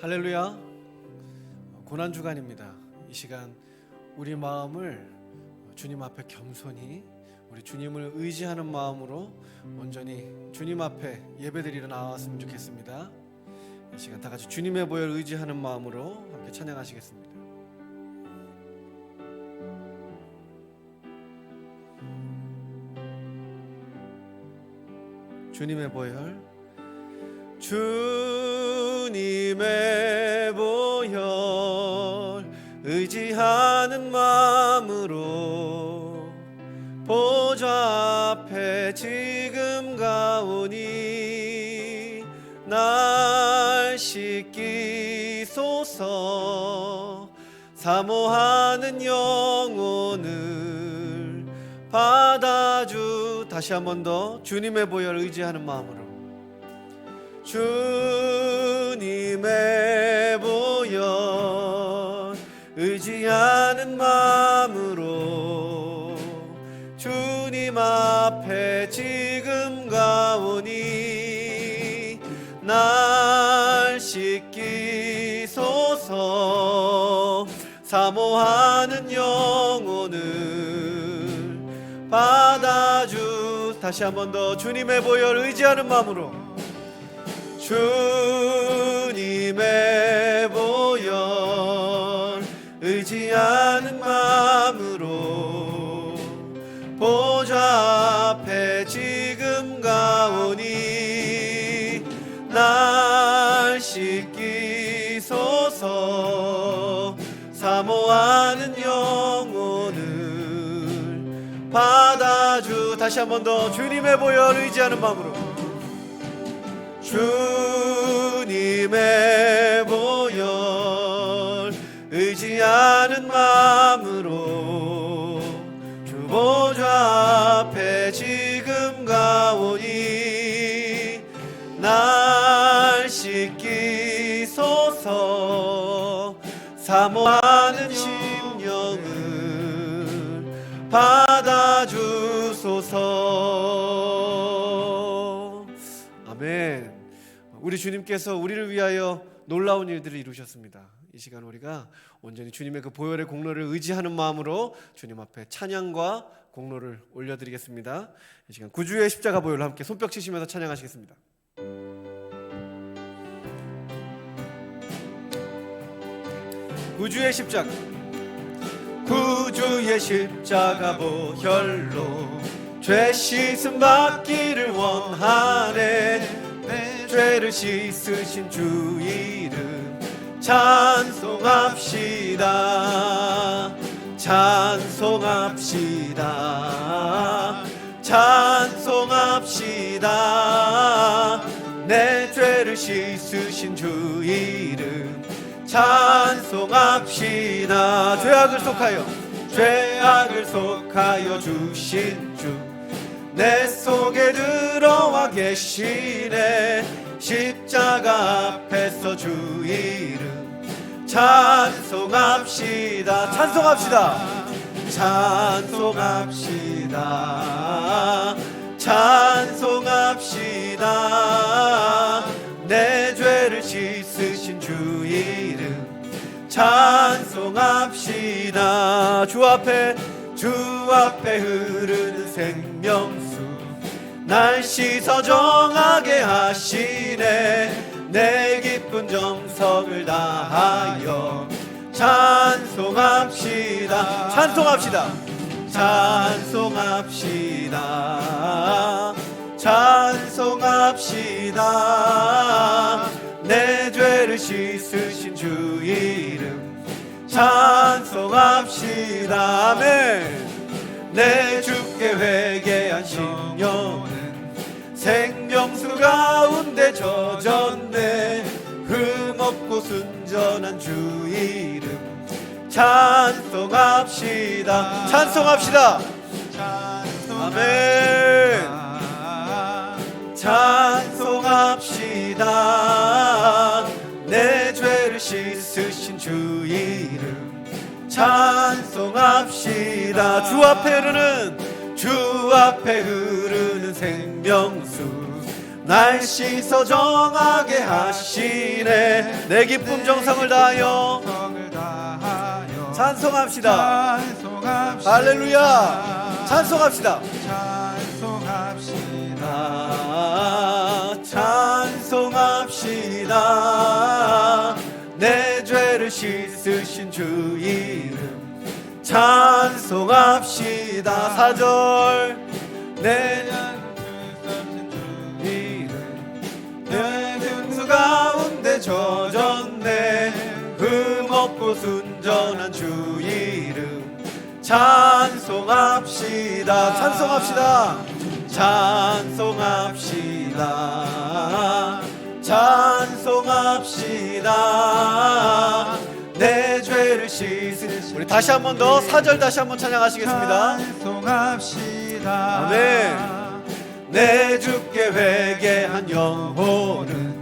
할렐루야. 고난주간입니다. 이 시간 우리 마음을 주님 앞에 겸손히 우리 주님을 의지하는 마음으로 온전히 주님 앞에 예배드리러 나왔으면 좋겠습니다. 이 시간 다 같이 주님의 보혈 의지하는 마음으로 함께 찬양하시겠습니다. 주님의 보혈, 주님의 보혈 의지하는 마음으로 보좌 앞에 지금 가오니 날 씻기소서. 사모하는 영혼을 받아주. 다시 한 번 더 주님의 보혈 의지하는 마음으로 주님의 보혈 의지하는 마음으로 주님 앞에 지금 가오니 날 씻기소서. 사모하는 영혼을 받아주. 다시 한 번 더 주님의 보혈 의지하는 마음으로 주님의 보혈 의지하는 마음으로 보좌 앞에 지금 가오니 날 씻기소서. 사모하는 영혼을 받아주. 다시 한 번 더 주님의 보혈 의지하는 마음으로 주님의 보혈 의지하는 마음으로 주 보좌 앞에 지금 가오니 날 씻기소서. 사모하는 심령을 받아주소서. 아멘. 우리 주님께서 우리를 위하여 놀라운 일들을 이루셨습니다. 이 시간 우리가 온전히 주님의 그 보혈의 공로를 의지하는 마음으로 주님 앞에 찬양과 공로를 올려드리겠습니다. 이 시간 구주의 십자가 보혈로 함께 손뼉 치시면서 찬양하시겠습니다. 구주의 십자가, 구주의 십자가 보혈로 죄 씻음 받기를 원하네. 내 죄를 씻으신 주 이름 찬송합시다. 찬송합시다. 찬송합시다. 내 죄를 씻으신 주 이름 찬송합시다. 죄악을 속하여 주신 주 내 속에 들어와 계시네. 십자가 앞에서 주 이름 찬송합시다. 찬송합시다. 찬송합시다. 찬송합시다. 내 죄를 씻으신 주 이름 찬송합시다. 주 앞에 흐르는 생명수 날 씻어 정하게 하시네. 내 기쁜 정성을 다하여 찬송합시다. 찬송합시다. 찬송합시다. 찬송합시다. 내 죄를 씻으신 주 이름 찬송합시다. 아멘. 내 주께 회개한 심령은 생명수 가운데 젖었네. 흠없고 순전한 주 이름 찬송합시다. 찬송합시다. 아멘. 찬송합시다. 내 죄를 씻으신 주 이름 찬송합시다. 주 앞에 흐르는 생명수 날 씻어 정하게 하시네. 내 기쁨 정성을 다하여 찬송합시다. 할렐루야. 찬송합시다. 찬송합시다. 내 죄를 씻으신 주 이름 찬송합시다. 4절 내 내 등수 가운데 젖었네. 흠없고 순전한 주 이름 찬송합시다. 찬송합시다. 찬송합시다. 찬송합시다. 내 죄를 씻으신 우리 다시 한 번 더 4절 다시 한 번 찬양하시겠습니다. 찬송합시다. 아멘. 내 주께 회개한 영혼은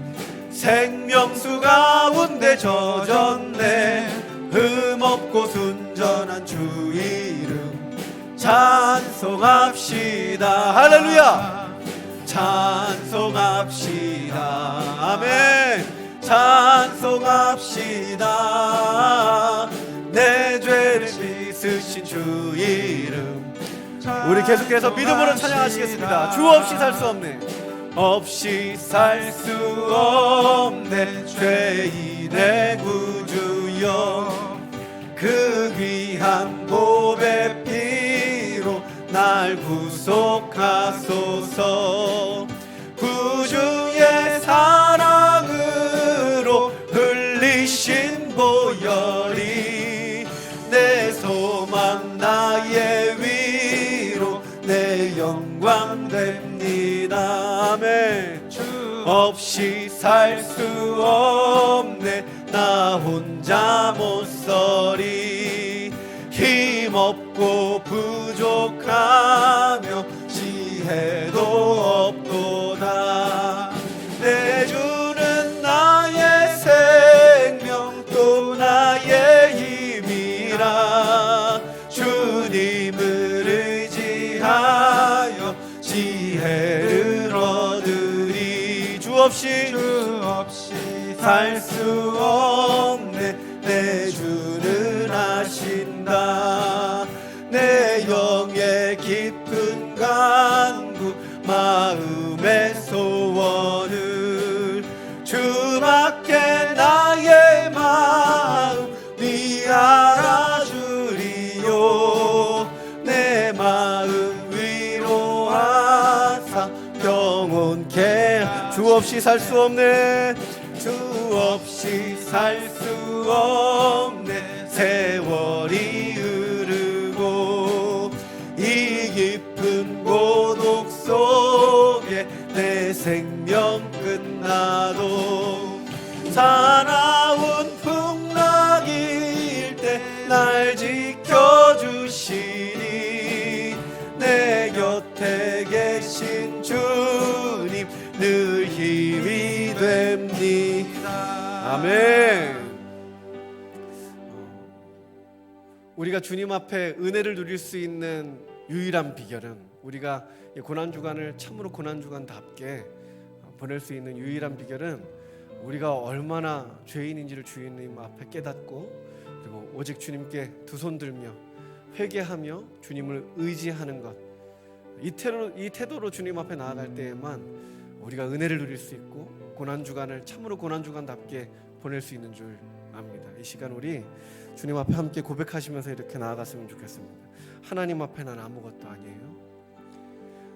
생명수 가운데 젖었네. 흠없고 순전한 주 이름 찬송합시다. 할렐루야. 찬송합시다. 아멘. 찬송합시다. 내 죄를 씻으신 주 이름. 우리 계속해서 믿음으로 찬양하시겠습니다. 주 없이 살 수 없네. 없이 살 수 없네. 죄인의 구주여 그 귀한 보배 피로 날 구속하소서. 구주의 사랑으로 흘리신 보혈이 내 소망 나의 위로 내 영광 됩니다. 아멘. 없이 살 수 없네. 나 혼자 못 서리. 힘없고 부족하며 지혜도 없도다. 내 주는 나의 생명 또 나의 힘이라. 주님을 의지하여 지혜를 얻으리. 주 없이 살 수 없네. 내 주는 아신다. 내 영의 깊은 간구 마음의 소원을 주밖에 나의 마음이 알아주리요. 내 마음 위로하사 영원케. 주 없이 살 수 없네. 주 없이 살 수 없네. 세월이 흐르고 이 깊은 고독 속에 내 생명 끝나도 사나운 풍랑일 때 날 지켜주시니. 내 곁에 계신 주님 늘 힘이 됩니다. 아멘. 우리가 주님 앞에 은혜를 누릴 수 있는 유일한 비결은, 우리가 고난주간을 참으로 고난주간답게 보낼 수 있는 유일한 비결은 우리가 얼마나 죄인인지를 주님 앞에 깨닫고, 그리고 오직 주님께 두 손 들며 회개하며 주님을 의지하는 것. 이 태도로 주님 앞에 나아갈 때에만 우리가 은혜를 누릴 수 있고 고난주간을 참으로 고난주간답게 보낼 수 있는 줄 압니다. 이 시간 우리 주님 앞에 함께 고백하시면서 이렇게 나아갔으면 좋겠습니다. 하나님 앞에 난 아무것도 아니에요.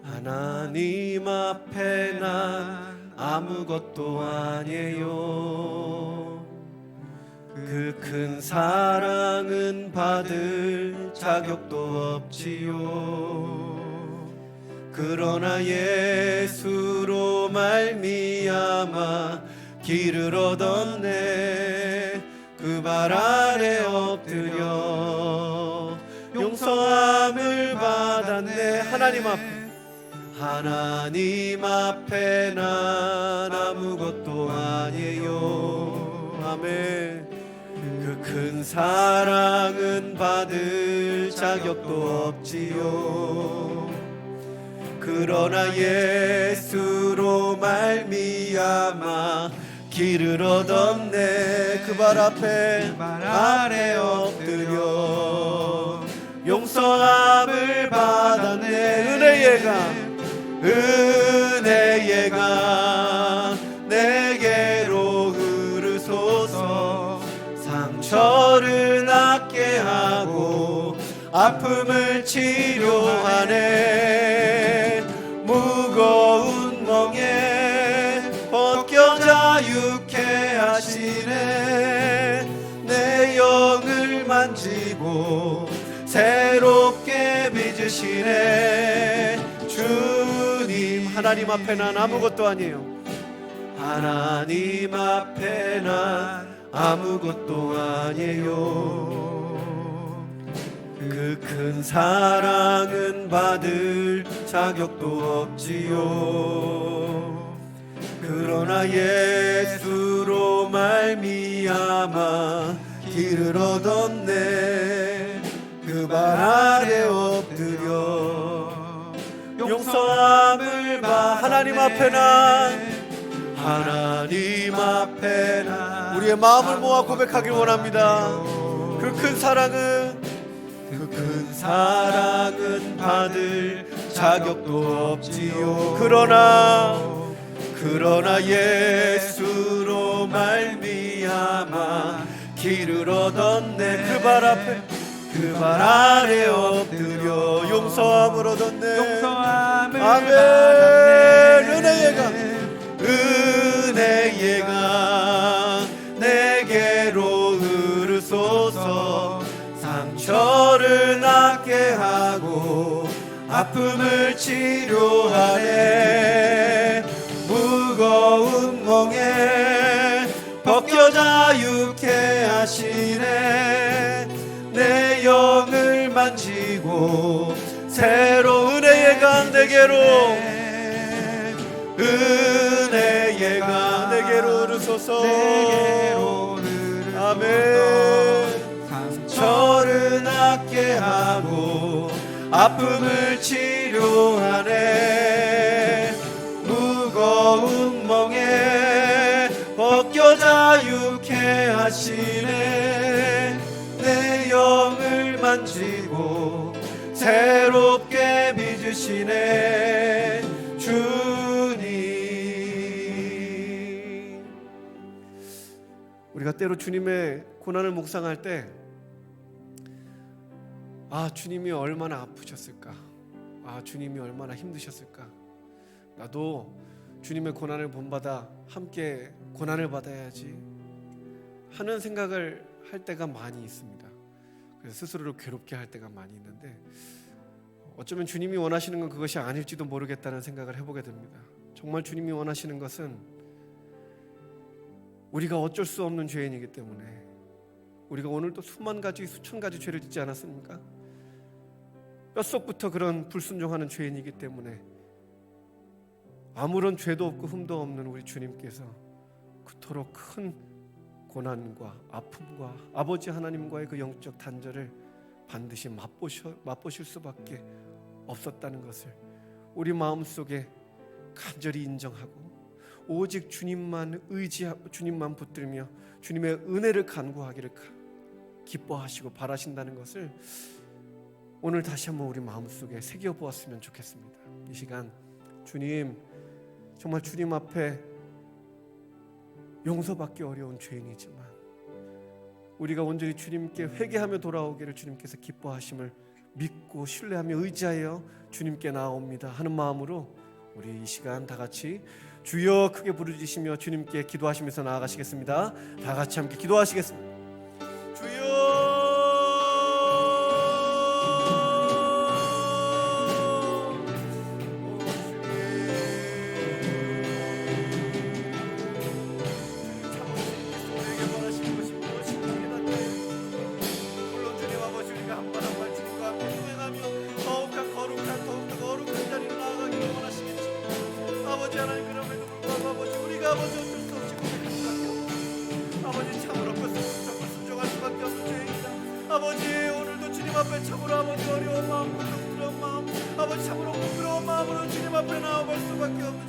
하나님 앞에 난 아무것도 아니에요. 그 큰 사랑은 받을 자격도 없지요. 그러나 예수로 말미암아 길을 얻었네. 그 발 아래 엎드려 용서함을 받았네. 하나님 앞에 난 아무것도 아니에요. 아멘. 그 큰 사랑은 받을 자격도 없지요. 그러나 예수로 말미암아 길을 얻었네. 그 발 앞에 아래 엎드려 용서함을 받았네. 은혜가 내게로 흐르소서. 상처를 낫게 하고 아픔을 치료하네. 무거운 멍에 벗겨 자유케 하시네. 내 영을 만지고 새롭게 빚으시네. 주님, 하나님 앞에 난 아무것도 아니에요. 하나님 앞에 난 아무것도 아니에요. 그 큰 사랑은 받을 자격도 없지요. 그러나 예수로 말미암아 길을 얻었네. 그 발 아래 엎드려 용서함을 받네. 하나님 앞에 난 우리의 마음을 모아 고백하길 원합니다. 그 큰 사랑은 받을 자격도 없지요. 그러나 예수로 말미암아 길을 얻었네. 그 발 아래 엎드려 용서함을 얻었네. 아멘. 은혜가 내게로 흐르소서. 상처를 낫게 하고 아픔을 치료하네. 무거운 멍에 벗겨 자유케 하시네. 내 영을 만지고 새로운 은혜의 강 내게로 흐르소서. 아멘. 상처를 낫게 하고 아픔을 치료하네. 무거운 멍에 벗겨 자유케 하시네. 내 영을 만지고 새롭게 빚으시네. 주님, 우리가 때로 주님의 고난을 묵상할 때 주님이 얼마나 아프셨을까, 주님이 얼마나 힘드셨을까, 나도 주님의 고난을 본받아 함께 고난을 받아야지 하는 생각을 할 때가 많이 있습니다. 그래서 스스로를 괴롭게 할 때가 많이 있는데, 어쩌면 주님이 원하시는 건 그것이 아닐지도 모르겠다는 생각을 해보게 됩니다. 정말 주님이 원하시는 것은 우리가 어쩔 수 없는 죄인이기 때문에, 우리가 오늘도 수만 가지 수천 가지 죄를 짓지 않았습니까? 뼛속부터 그런 불순종하는 죄인이기 때문에 아무런 죄도 없고 흠도 없는 우리 주님께서 그토록 큰 고난과 아픔과 아버지 하나님과의 그 영적 단절을 반드시 맛보실 수밖에 없었다는 것을 우리 마음속에 간절히 인정하고, 오직 주님만 의지하고 주님만 붙들며 주님의 은혜를 간구하기를 기뻐하시고 바라신다는 것을 오늘 다시 한번 우리 마음속에 새겨보았으면 좋겠습니다. 이 시간 주님, 정말 주님 앞에 용서받기 어려운 죄인이지만 우리가 온전히 주님께 회개하며 돌아오기를 주님께서 기뻐하심을 믿고 신뢰하며 의지하여 주님께 나옵니다 하는 마음으로 우리 이 시간 다 같이 주여 크게 부르짖으시며 주님께 기도하시면서 나아가시겠습니다. 다 같이 함께 기도하시겠습니다. 아버지, 오늘도 주님 앞에 참으로 아버지 어려운 마음, 부끄러운 마음, 아버지 참으로 부끄러운 마음 마음으로 주님 앞에 나아갈 수밖에 없는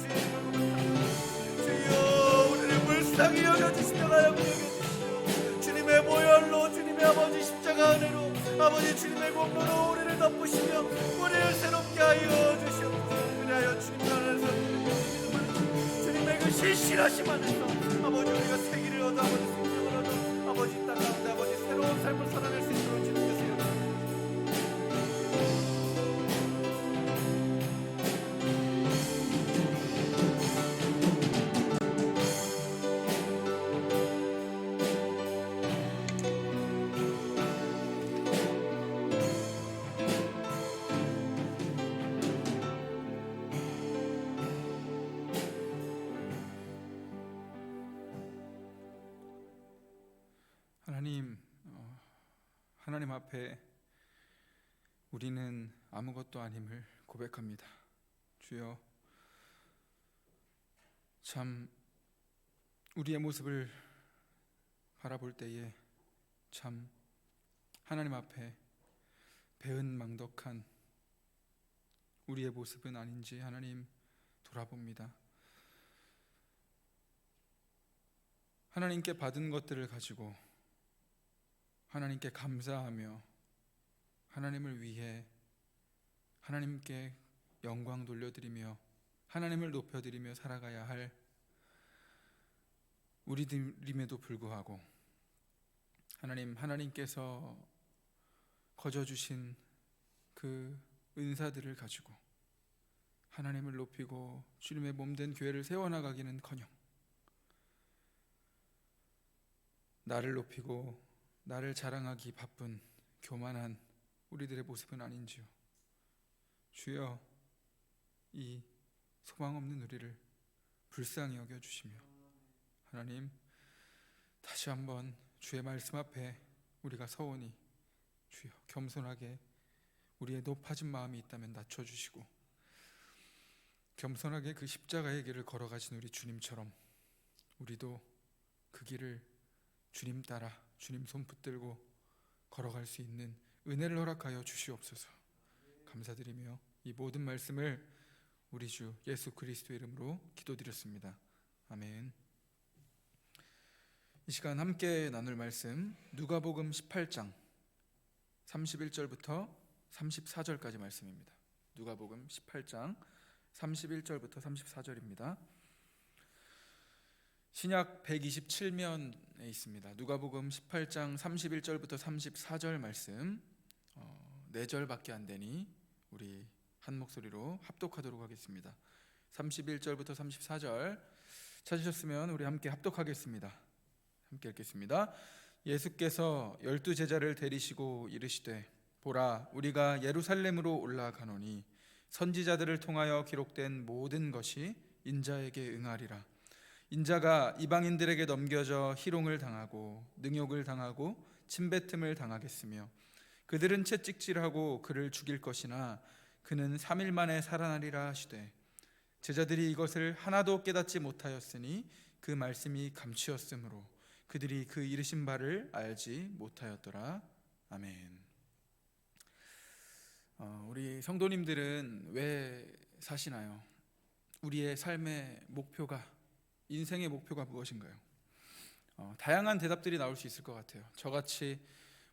주여, 우리를 불쌍히 여겨주시다가 여겨주시오. 주님의 보혈로, 주님의 아버지 십자가 은혜로, 아버지 주님의 공로로 우리를 덮으시며 우리를 새롭게 하여 주시옵소서. 그리하여 주님 안에서 주님의 그 신실하심 안에서 아버지 우리가 세기를 얻어, 아버지 생명을 얻어, 아버지 땅 가운데 아버지 새로운 삶을 살아낼 수 있도록 주님께서 하나님 앞에 우리는 아무것도 아님을 고백합니다. 주여, 참 우리의 모습을 바라볼 때에 참 하나님 앞에 배은망덕한 우리의 모습은 아닌지 하나님 돌아봅니다. 하나님께 받은 것들을 가지고 하나님께 감사하며 하나님을 위해 하나님께 영광 돌려드리며 하나님을 높여드리며 살아가야 할 우리들임에도 불구하고 하나님께서 거저주신 그 은사들을 가지고 하나님을 높이고 주님의 몸된 교회를 세워나가기는커녕 나를 높이고 나를 자랑하기 바쁜 교만한 우리들의 모습은 아닌지요. 주여, 이 소망 없는 우리를 불쌍히 여겨주시며 하나님, 다시 한번 주의 말씀 앞에 우리가 서오니 주여 겸손하게 우리의 높아진 마음이 있다면 낮춰주시고 겸손하게 그 십자가의 길을 걸어가신 우리 주님처럼 우리도 그 길을 주님 따라 주님 손 붙들고 걸어갈 수 있는 은혜를 허락하여 주시옵소서. 감사드리며 이 모든 말씀을 우리 주 예수 그리스도의 이름으로 기도드렸습니다. 아멘. 이 시간 함께 나눌 말씀 누가복음 18장 31절부터 34절까지 말씀입니다. 누가복음 18장 31절부터 34절입니다. 신약 127면에 있습니다. 누가복음 18장 31절부터 34절 말씀 4절밖에 안 되니 우리 한 목소리로 합독하도록 하겠습니다. 31절부터 34절 찾으셨으면 우리 함께 합독하겠습니다. 함께 읽겠습니다. 예수께서 12제자를 데리시고 이르시되 보라, 우리가 예루살렘으로 올라가노니 선지자들을 통하여 기록된 모든 것이 인자에게 응하리라. 인자가 이방인들에게 넘겨져 희롱을 당하고 능욕을 당하고 침뱉음을 당하겠으며 그들은 채찍질하고 그를 죽일 것이나 그는 3일 만에 살아나리라 하시되 제자들이 이것을 하나도 깨닫지 못하였으니 그 말씀이 감추었으므로 그들이 그 이르신 바를 알지 못하였더라. 아멘. 우리 성도님들은 왜 사시나요? 우리의 삶의 목표가, 인생의 목표가 무엇인가요? 다양한 대답들이 나올 수 있을 것 같아요. 저같이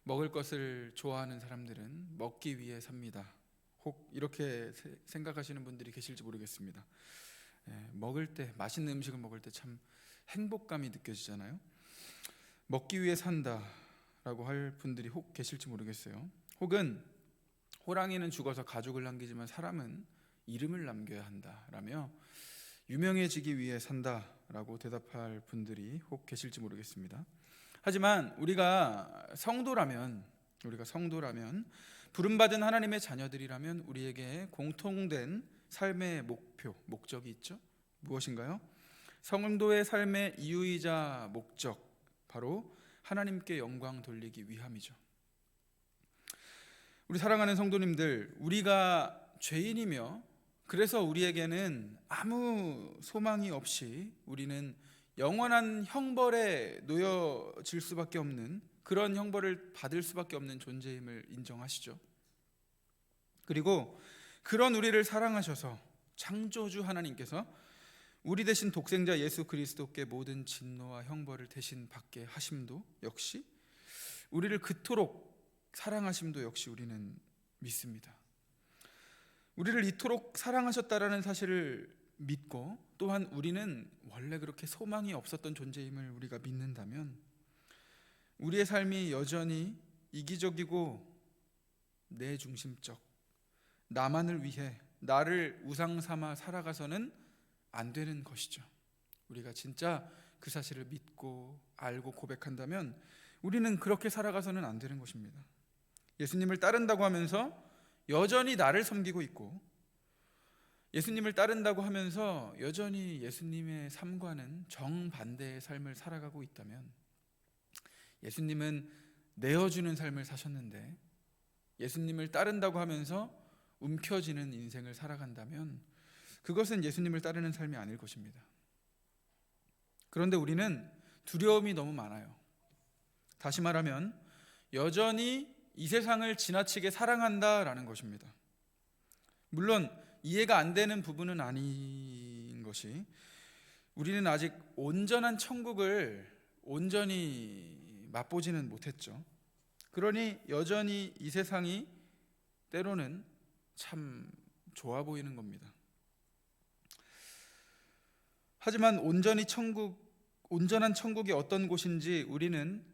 먹을 것을 좋아하는 사람들은 먹기 위해 삽니다. 혹 이렇게 생각하시는 분들이 계실지 모르겠습니다. 먹을 때, 맛있는 음식을 먹을 때 참 행복감이 느껴지잖아요. 먹기 위해 산다라고 할 분들이 혹 계실지 모르겠어요. 혹은 호랑이는 죽어서 가죽을 남기지만 사람은 이름을 남겨야 한다라며 유명해지기 위해 산다라고 대답할 분들이 혹 계실지 모르겠습니다. 하지만 우리가 성도라면 부름받은 하나님의 자녀들이라면 우리에게 공통된 삶의 목표, 목적이 있죠. 무엇인가요? 성도의 삶의 이유이자 목적, 바로 하나님께 영광 돌리기 위함이죠. 우리 사랑하는 성도님들, 우리가 죄인이며 그래서 우리에게는 아무 소망이 없이 우리는 영원한 형벌에 놓여질 수밖에 없는, 그런 형벌을 받을 수밖에 없는 존재임을 인정하시죠. 그리고 그런 우리를 사랑하셔서 창조주 하나님께서 우리 대신 독생자 예수 그리스도께 모든 진노와 형벌을 대신 받게 하심도 역시, 우리를 그토록 사랑하심도 역시 우리는 믿습니다. 우리를 이토록 사랑하셨다라는 사실을 믿고, 또한 우리는 원래 그렇게 소망이 없었던 존재임을 우리가 믿는다면, 우리의 삶이 여전히 이기적이고 내 중심적, 나만을 위해 나를 우상 삼아 살아가서는 안 되는 것이죠. 우리가 진짜 그 사실을 믿고 알고 고백한다면 우리는 그렇게 살아가서는 안 되는 것입니다. 예수님을 따른다고 하면서 여전히 나를 섬기고 있고, 예수님을 따른다고 하면서 여전히 예수님의 삶과는 정반대의 삶을 살아가고 있다면, 예수님은 내어주는 삶을 사셨는데 예수님을 따른다고 하면서 움켜쥐는 인생을 살아간다면 그것은 예수님을 따르는 삶이 아닐 것입니다. 그런데 우리는 두려움이 너무 많아요. 다시 말하면 여전히 이 세상을 지나치게 사랑한다라는 것입니다. 물론 이해가 안 되는 부분은 아닌 것이, 우리는 아직 온전한 천국을 온전히 맛보지는 못했죠. 그러니 여전히 이 세상이 때로는 참 좋아 보이는 겁니다. 하지만 온전한 천국이 어떤 곳인지 우리는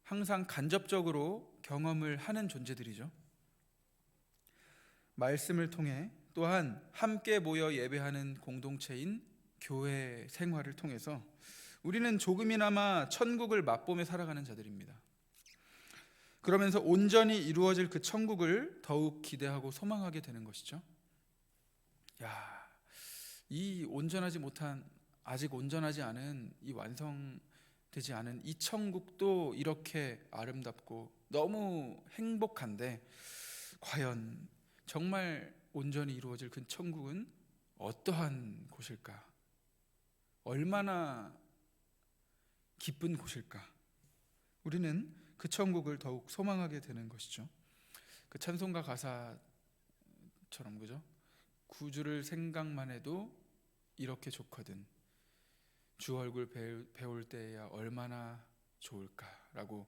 항상 간접적으로 경험을 하는 존재들이죠. 말씀을 통해, 또한 함께 모여 예배하는 공동체인 교회 생활을 통해서 우리는 조금이나마 천국을 맛보며 살아가는 자들입니다. 그러면서 온전히 이루어질 그 천국을 더욱 기대하고 소망하게 되는 것이죠. 이 온전하지 못한, 아직 온전하지 않은, 이 완성되지 않은 이 천국도 이렇게 아름답고 너무 행복한데, 과연 정말 온전히 이루어질 그 천국은 어떠한 곳일까? 얼마나 기쁜 곳일까? 우리는 그 천국을 더욱 소망하게 되는 것이죠. 그 찬송가 가사처럼, 그죠? 구주를 생각만 해도 이렇게 좋거든, 주 얼굴 배울 때야 얼마나 좋을까라고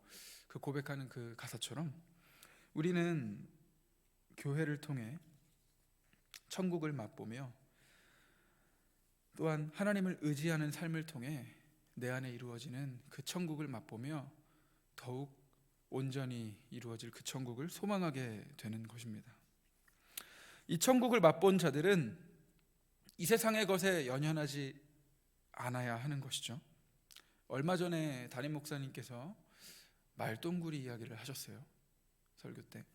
그 고백하는 그 가사처럼, 우리는 교회를 통해 천국을 맛보며, 또한 하나님을 의지하는 삶을 통해 내 안에 이루어지는 그 천국을 맛보며 더욱 온전히 이루어질 그 천국을 소망하게 되는 것입니다. 이 천국을 맛본 자들은 이 세상의 것에 연연하지 않아야 하는 것이죠. 얼마 전에 담임 목사님께서 말똥구리 이야기를 하셨어요. 설교 때.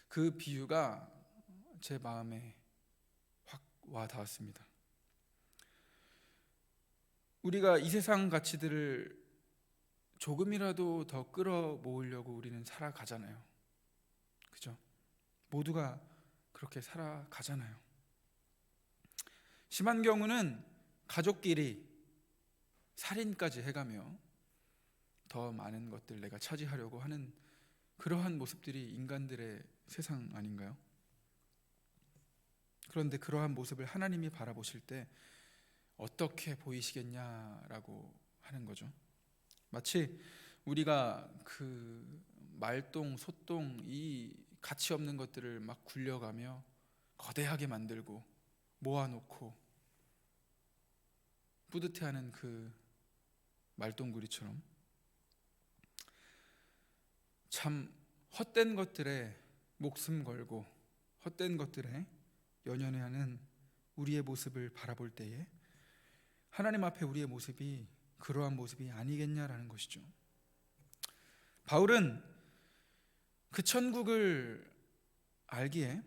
그 비유가 제 마음에 확 와 닿았습니다. 우리가 이 세상 가치들을 조금이라도 더 끌어모으려고 우리는 살아가잖아요. 그죠? 모두가 그렇게 살아가잖아요. 심한 경우는 가족끼리 살인까지 해가며 더 많은 것들 내가 차지하려고 하는 그러한 모습들이 인간들의 세상 아닌가요? 그런데 그러한 모습을 하나님이 바라보실 때 어떻게 보이시겠냐라고 하는 거죠. 마치 우리가 그 말똥, 소똥, 이 가치 없는 것들을 막 굴려가며 거대하게 만들고 모아놓고 뿌듯해하는 그 말똥구리처럼, 참 헛된 것들에 목숨 걸고 헛된 것들에 연연해하는 우리의 모습을 바라볼 때에 하나님 앞에 우리의 모습이 그러한 모습이 아니겠냐라는 것이죠. 바울은 그 천국을 알기에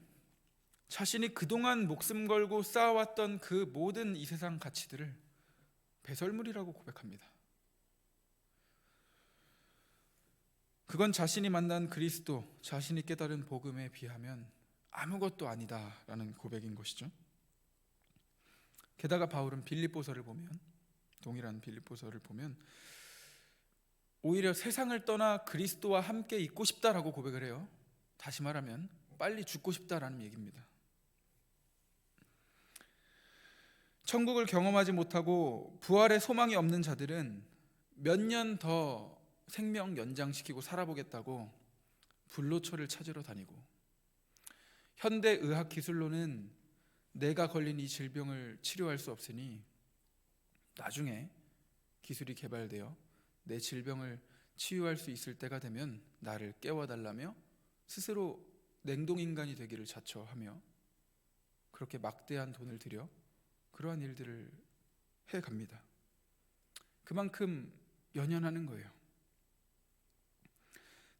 자신이 그동안 목숨 걸고 쌓아왔던 그 모든 이 세상 가치들을 배설물이라고 고백합니다. 그건 자신이 만난 그리스도, 자신이 깨달은 복음에 비하면 아무것도 아니다라는 고백인 것이죠. 게다가 바울은 빌립보서를 보면, 동일한 빌립보서를 보면 오히려 세상을 떠나 그리스도와 함께 있고 싶다라고 고백을 해요. 다시 말하면 빨리 죽고 싶다라는 얘기입니다. 천국을 경험하지 못하고 부활의 소망이 없는 자들은 몇 년 더 생명 연장시키고 살아보겠다고 불로초를 찾으러 다니고, 현대 의학 기술로는 내가 걸린 이 질병을 치료할 수 없으니 나중에 기술이 개발되어 내 질병을 치유할 수 있을 때가 되면 나를 깨워달라며 스스로 냉동인간이 되기를 자처하며 그렇게 막대한 돈을 들여 그러한 일들을 해갑니다. 그만큼 연연하는 거예요.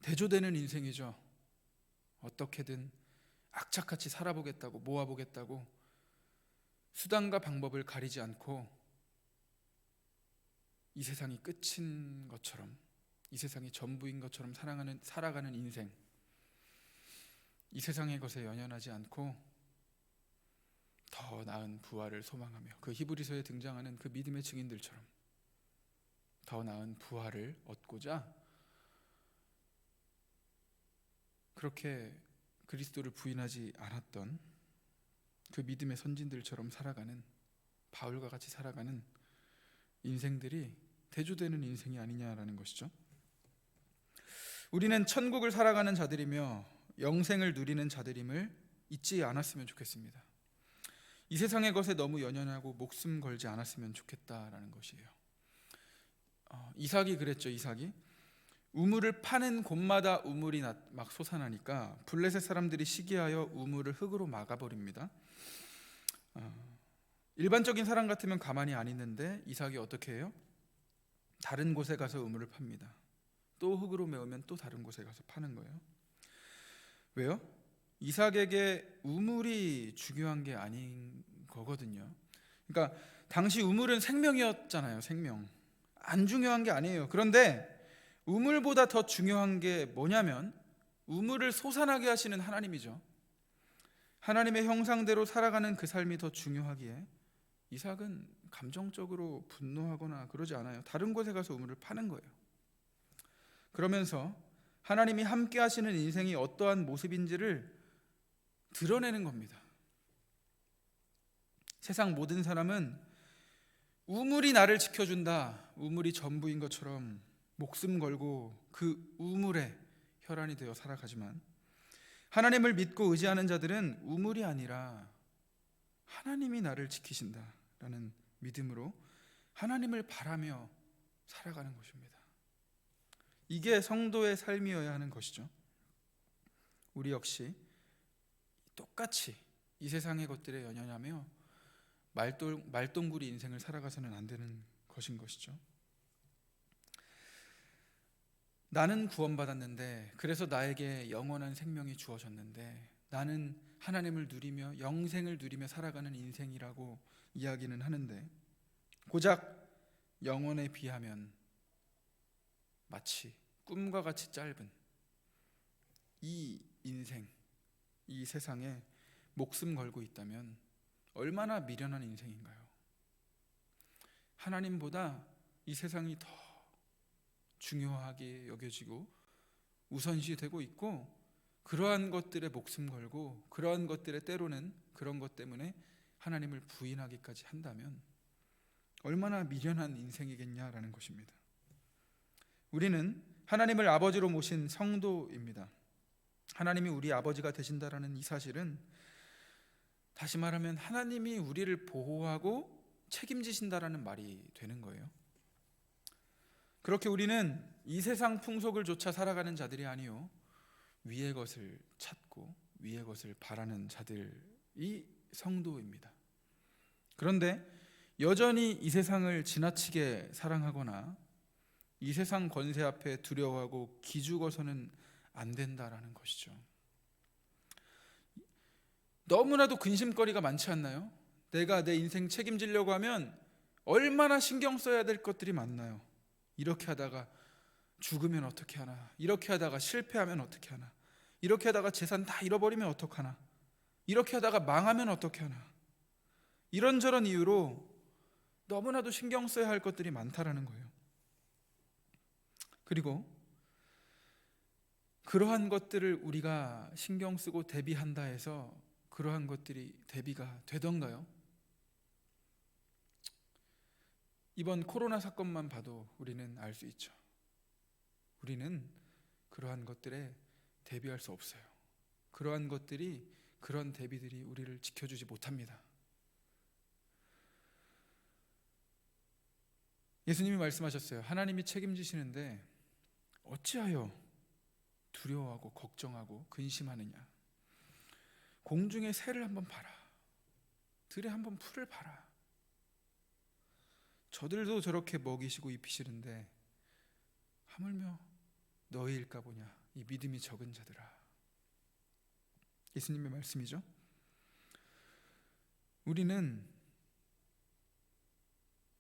대조되는 인생이죠. 어떻게든 악착같이 살아보겠다고, 모아보겠다고 수단과 방법을 가리지 않고 이 세상이 끝인 것처럼, 이 세상이 전부인 것처럼 살아가는 인생, 이 세상의 것에 연연하지 않고 더 나은 부활을 소망하며, 그 히브리서에 등장하는 그 믿음의 증인들처럼 더 나은 부활을 얻고자 그렇게 그리스도를 부인하지 않았던 그 믿음의 선진들처럼 살아가는, 바울과 같이 살아가는 인생들이 대조되는 인생이 아니냐라는 것이죠. 우리는 천국을 살아가는 자들이며 영생을 누리는 자들임을 잊지 않았으면 좋겠습니다. 이 세상의 것에 너무 연연하고 목숨 걸지 않았으면 좋겠다라는 것이에요. 이삭이 그랬죠. 이삭이 우물을 파는 곳마다 우물이 막 솟아나니까 블레셋 사람들이 시기하여 우물을 흙으로 막아버립니다. 일반적인 사람 같으면 가만히 안 있는데 이삭이 어떻게 해요? 다른 곳에 가서 우물을 팝니다. 또 흙으로 메우면 또 다른 곳에 가서 파는 거예요. 왜요? 이삭에게 우물이 중요한 게 아닌 거거든요. 그러니까 당시 우물은 생명이었잖아요. 생명. 안 중요한 게 아니에요. 그런데 우물보다 더 중요한 게 뭐냐면 우물을 솟아나게 하시는 하나님이죠. 하나님의 형상대로 살아가는 그 삶이 더 중요하기에 이삭은 감정적으로 분노하거나 그러지 않아요. 다른 곳에 가서 우물을 파는 거예요. 그러면서 하나님이 함께 하시는 인생이 어떠한 모습인지를 드러내는 겁니다. 세상 모든 사람은 우물이 나를 지켜준다, 우물이 전부인 것처럼 목숨 걸고 그 우물에 혈안이 되어 살아가지만 하나님을 믿고 의지하는 자들은 우물이 아니라 하나님이 나를 지키신다라는 믿음으로 하나님을 바라며 살아가는 것입니다. 이게 성도의 삶이어야 하는 것이죠. 우리 역시 똑같이 이 세상의 것들에 연연하며 말똥구리 인생을 살아가서는 안 되는 것인 것이죠. 나는 구원받았는데, 그래서 나에게 영원한 생명이 주어졌는데 나는 하나님을 누리며 영생을 누리며 살아가는 인생이라고 이야기는 하는데, 고작 영원에 비하면 마치 꿈과 같이 짧은 이 인생, 이 세상에 목숨 걸고 있다면 얼마나 미련한 인생인가요? 하나님보다 이 세상이 더 중요하게 여겨지고 우선시되고 있고, 그러한 것들에 목숨 걸고 그러한 것들에 때로는 그런 것 때문에 하나님을 부인하기까지 한다면 얼마나 미련한 인생이겠냐라는 것입니다. 우리는 하나님을 아버지로 모신 성도입니다. 하나님이 우리 아버지가 되신다라는 이 사실은, 다시 말하면 하나님이 우리를 보호하고 책임지신다라는 말이 되는 거예요. 그렇게 우리는 이 세상 풍속을 좇아 살아가는 자들이 아니요 위의 것을 찾고 위의 것을 바라는 자들이 성도입니다. 그런데 여전히 이 세상을 지나치게 사랑하거나 이 세상 권세 앞에 두려워하고 기죽어서는 안 된다라는 것이죠. 너무나도 근심거리가 많지 않나요? 내가 내 인생 책임지려고 하면 얼마나 신경 써야 될 것들이 많나요? 이렇게 하다가 죽으면 어떻게 하나? 이렇게 하다가 실패하면 어떻게 하나? 이렇게 하다가 재산 다 잃어버리면 어떡하나? 이렇게 하다가 망하면 어떻게 하나? 이런저런 이유로 너무나도 신경 써야 할 것들이 많다라는 거예요. 그리고 그러한 것들을 우리가 신경 쓰고 대비한다 해서 그러한 것들이 대비가 되던가요? 이번 코로나 사건만 봐도 우리는 알 수 있죠. 우리는 그러한 것들에 대비할 수 없어요. 그러한 것들이, 그런 대비들이 우리를 지켜주지 못합니다. 예수님이 말씀하셨어요. 하나님이 책임지시는데 어찌하여 두려워하고 걱정하고 근심하느냐. 공중의 새를 한번 봐라. 들에 한번 풀을 봐라. 저들도 저렇게 먹이시고 입히시는데 하물며 너희일까 보냐, 이 믿음이 적은 자들아. 예수님의 말씀이죠. 우리는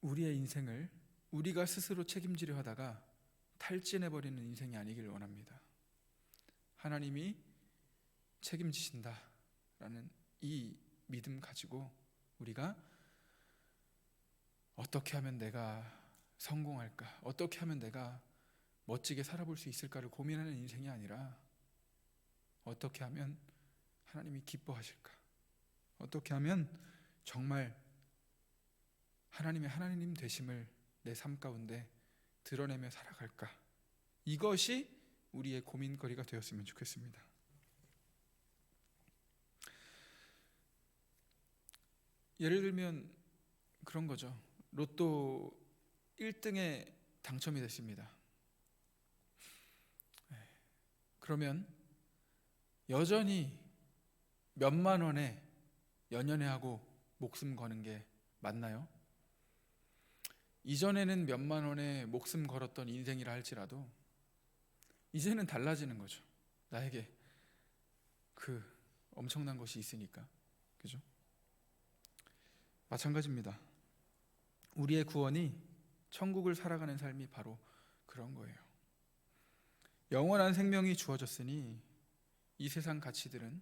우리의 인생을 우리가 스스로 책임지려 하다가 탈진해버리는 인생이 아니길 원합니다. 하나님이 책임지신다라는 이 믿음 가지고 우리가 어떻게 하면 내가 성공할까, 어떻게 하면 내가 멋지게 살아볼 수 있을까를 고민하는 인생이 아니라 어떻게 하면 하나님이 기뻐하실까, 어떻게 하면 정말 하나님의 하나님 되심을 내 삶 가운데 드러내며 살아갈까, 이것이 우리의 고민거리가 되었으면 좋겠습니다. 예를 들면 그런 거죠. 로또 1등에 당첨이 됐습니다. 그러면 여전히 몇만 원에 연연해하고 목숨 거는 게 맞나요? 이전에는 몇만 원에 목숨 걸었던 인생이라 할지라도 이제는 달라지는 거죠. 나에게 그 엄청난 것이 있으니까. 그죠? 마찬가지입니다. 우리의 구원이 천국을 살아가는 삶이 바로 그런 거예요. 영원한 생명이 주어졌으니 이 세상 가치들은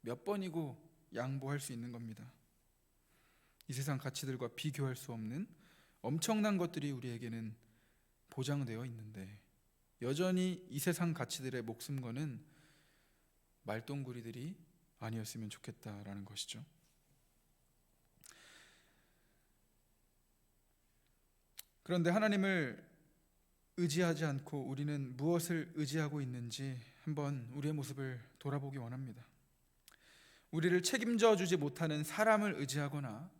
몇 번이고 양보할 수 있는 겁니다. 이 세상 가치들과 비교할 수 없는 엄청난 것들이 우리에게는 보장되어 있는데 여전히 이 세상 가치들의 목숨 거는 말똥구리들이 아니었으면 좋겠다라는 것이죠. 그런데 하나님을 의지하지 않고 우리는 무엇을 의지하고 있는지 한번 우리의 모습을 돌아보기 원합니다. 우리를 책임져 주지 못하는 사람을 의지하거나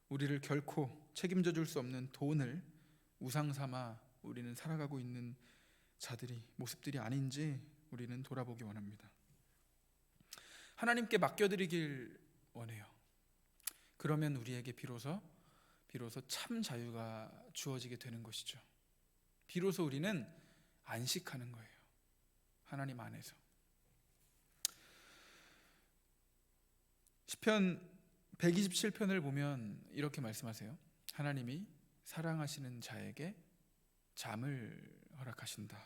우리를 결코 책임져 줄 수 없는 돈을 우상 삼아 우리는 살아가고 있는 자들이, 모습들이 아닌지 우리는 돌아보기 원합니다. 하나님께 맡겨드리길 원해요. 그러면 우리에게 비로소 참 자유가 주어지게 되는 것이죠. 비로소 우리는 안식하는 거예요. 하나님 안에서. 시편 127편을 보면 이렇게 말씀하세요. 하나님이 사랑하시는 자에게 잠을 허락하신다.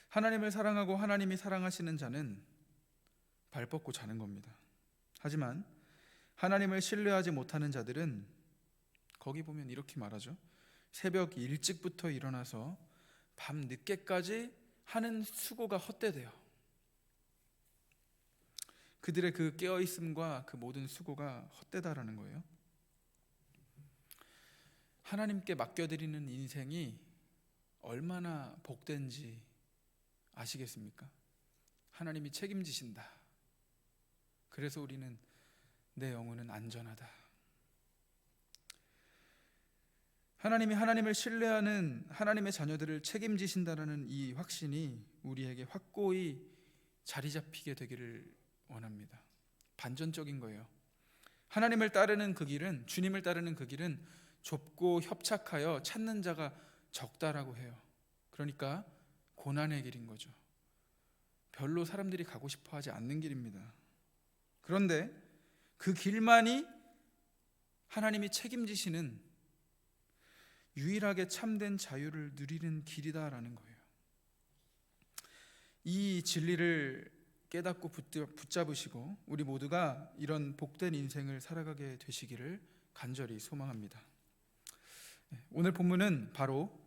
하나님을 사랑하고 하나님이 사랑하시는 자는 발 뻗고 자는 겁니다. 하지만 하나님을 신뢰하지 못하는 자들은 거기 보면 이렇게 말하죠. 새벽 일찍부터 일어나서 밤 늦게까지 하는 수고가 헛되대요. 그들의 그 깨어있음과 그 모든 수고가 헛되다라는 거예요. 하나님께 맡겨드리는 인생이 얼마나 복된지 아시겠습니까? 하나님이 책임지신다. 그래서 우리는 내 영혼은 안전하다. 하나님이 하나님을 신뢰하는 하나님의 자녀들을 책임지신다라는 이 확신이 우리에게 확고히 자리 잡히게 되기를 원합니다. 반전적인 거예요. 하나님을 따르는 그 길은, 주님을 따르는 그 길은 좁고 협착하여 찾는 자가 적다라고 해요. 그러니까 고난의 길인 거죠. 별로 사람들이 가고 싶어 하지 않는 길입니다. 그런데 그 길만이 하나님이 책임지시는 유일하게 참된 자유를 누리는 길이다라는 거예요. 이 진리를 깨닫고 붙잡으시고 우리 모두가 이런 복된 인생을 살아가게 되시기를 간절히 소망합니다. 오늘 본문은 바로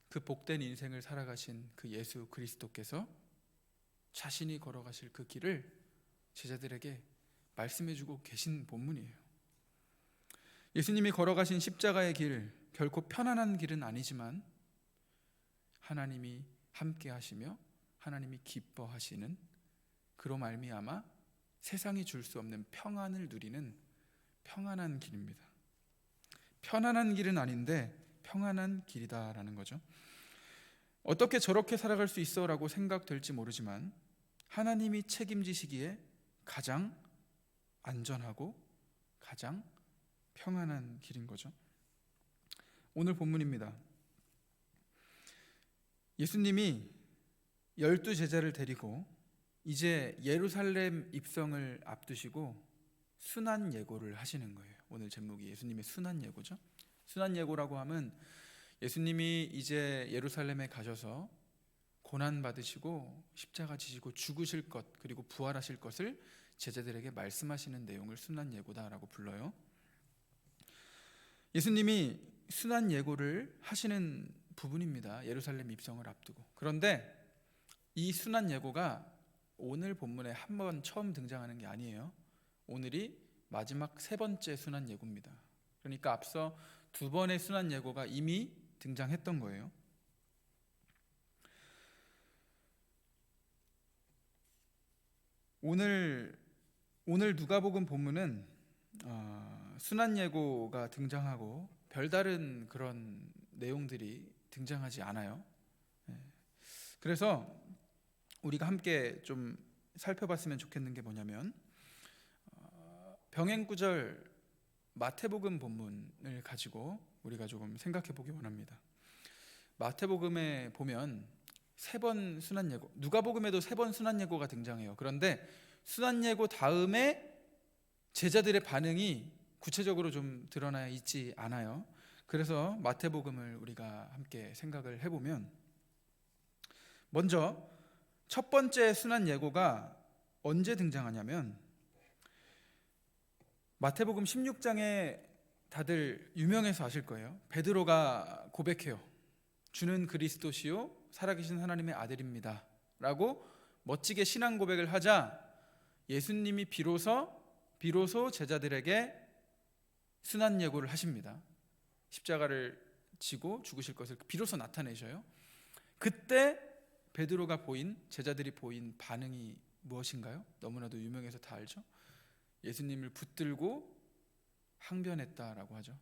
그 복된 인생을 살아가신 그 예수 그리스도께서 자신이 걸어가실 그 길을 제자들에게 말씀해주고 계신 본문이에요. 예수님이 걸어가신 십자가의 길, 결코 편안한 길은 아니지만 하나님이 함께 하시며 하나님이 기뻐하시는, 그로 말미암아 세상이 줄 수 없는 평안을 누리는 평안한 길입니다. 편안한 길은 아닌데 평안한 길이다라는 거죠. 어떻게 저렇게 살아갈 수 있어? 라고 생각될지 모르지만 하나님이 책임지시기에 가장 안전하고 가장 평안한 길인 거죠. 오늘 본문입니다. 예수님이 12제자를 데리고 이제 예루살렘 입성을 앞두시고 순환예고를 하시는 거예요. 오늘 제목이 예수님의 순환예고죠. 순환예고라고 하면 예수님이 이제 예루살렘에 가셔서 고난받으시고 십자가 지시고 죽으실 것, 그리고 부활하실 것을 제자들에게 말씀하시는 내용을 순환예고다라고 불러요. 예수님이 순환예고를 하시는 부분입니다. 예루살렘 입성을 앞두고. 그런데 이 순환예고가 오늘 본문에 한 번 처음 등장하는 게 아니에요. 오늘이 마지막 세 번째 순환예고입니다. 그러니까 앞서 두 번의 순환예고가 이미 등장했던 거예요. 오늘 누가복음 본문은 순환예고가 등장하고 별다른 그런 내용들이 등장하지 않아요. 그래서 우리가 함께 좀 살펴봤으면 좋겠는 게 뭐냐면 병행구절 마태복음 본문을 가지고 우리가 조금 생각해 보기 원합니다. 마태복음에 보면 세 번 순환예고, 누가복음에도 세 번 순환예고가 등장해요. 그런데 순환예고 다음에 제자들의 반응이 구체적으로 좀 드러나 있지 않아요. 그래서 마태복음을 우리가 함께 생각을 해보면 먼저 첫 번째 순환예고가 언제 등장하냐면 마태복음 16장에 다들 유명해서 아실 거예요. 베드로가 고백해요. 주는 그리스도시요 살아계신 하나님의 아들입니다 라고 멋지게 신앙 고백을 하자 예수님이 비로소 제자들에게 순환예고를 하십니다. 십자가를 지고 죽으실 것을 비로소 나타내셔요. 그때 베드로가 제자들이 보인 반응이 무엇인가요? 너무나도 유명해서 다 알죠. 예수님을 붙들고 항변했다라고 하죠.